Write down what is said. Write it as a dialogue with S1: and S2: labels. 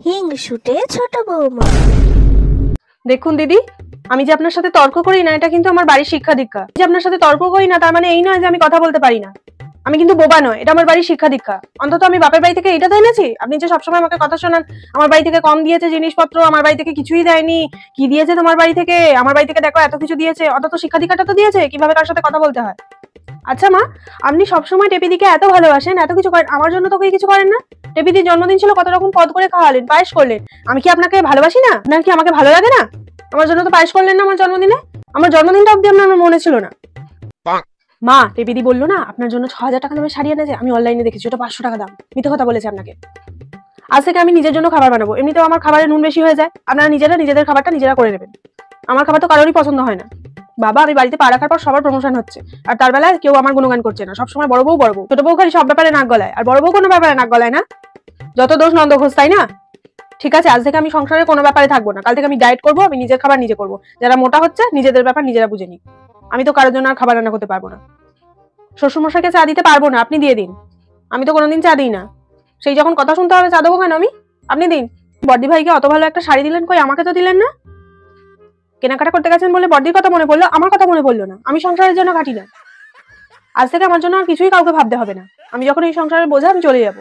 S1: হিংসুটে ছোট বৌমা।
S2: দেখুন দিদি, আমি যে আপনার সাথে তর্ক করি না এটা কিন্তু আমার বাড়ির শিক্ষা দীক্ষা। যে আপনার সাথে তর্ক করি না তার মানে এই নয় যে আমি কথা বলতে পারি না। আমি কিন্তু বোবা নয়, এটা আমার বাড়ির শিক্ষা দীক্ষা। অন্তত আমি বাপের বাড়ি থেকে এটা তো এনেছি। আপনি যে সবসময় আমাকে কথা শোনান আমার বাড়ি থেকে কম দিয়েছে জিনিসপত্র, আমার বাড়ি থেকে কিছুই দেয়নি, কি দিয়েছে তোমার বাড়ি থেকে, আমার বাড়ি থেকে দেখো এত কিছু দিয়েছে, অন্তত শিক্ষা দীক্ষাটা তো দিয়েছে কিভাবে কার সাথে কথা বলতে হয়। আচ্ছা মা, আপনি সবসময় টেপিদিকে এত ভালোবাসেন, এত কিছু করেন, আমার জন্য তো কিছু করেন না। টেপিদির জন্মদিন ছিল, কত রকম পদ করে খাওয়ালেন, পায়েস করলেন। আমি কি আপনাকে ভালোবাসি না? আপনার কি আমাকে ভালো লাগে না? আমার জন্য তো পায়েস করলেন না আমার জন্মদিনে। আমার জন্মদিনটা অব্দি আপনার মনে ছিল না। মা, টেপিদি বললো না আপনার জন্য 6,000 টাকা দামে শাড়ি এনেছে, আমি অনলাইনে দেখেছি ওটা 500 টাকা দাম। মিথ্যে কথা বলেছে আপনাকে। আজ থেকে আমি নিজের জন্য খাবার বানাবো। এমনিতেও আমার খাবারে নুন বেশি হয়ে যায়, আপনারা নিজেদের খাবারটা নিজেরা করে নেবেন। আমার খাবার তো কারোরই পছন্দ হয় না। বাবা, আমি বাড়িতে পা রাখার পর সবার প্রমোশন হচ্ছে, আর তার বেলায় কেউ আমার গুণগান করছে না। সবসময় বড় বউ, ছোট বউ খালি সব ব্যাপারে নাক গলায়, আর বড় বউ কোনো ব্যাপারে নাক গলায় না। যত দোষ নন্দ ঘোষ, তাই না? ঠিক আছে, আজ থেকে আমি সংসারের কোনো ব্যাপারে থাকবো না। কাল থেকে আমি ডায়েট করবো, আমি নিজের খাবার নিজে করবো। যারা মোটা হচ্ছে নিজেদের ব্যাপার নিজেরা বুঝে নি। আমি তো কারোর জন্য আর খাবার রান্না করতে পারবো না। শ্বশুরমশাইকে চা দিতে পারবো না, আপনি দিয়ে দিন। আমি তো কোনোদিন চা দিই না। সেই যখন কথা শুনতে হবে চা দেবো কেন আমি? আপনি দিন। বড়দি ভাইকে অত ভালো একটা শাড়ি দিলেন, কই আমাকে তো দিলেন না। কেনাকাটা করতে গেছেন বলে বড়দির কথা মনে পড়লো, আমার কথা মনে পড়লো না। আমি সংসারের জন্য কাটি না। আজ থেকে আমার জন্য আর কিছুই কাউকে ভাবতে হবে না। আমি যখন এই সংসারের বোঝা, আমি চলে যাবো।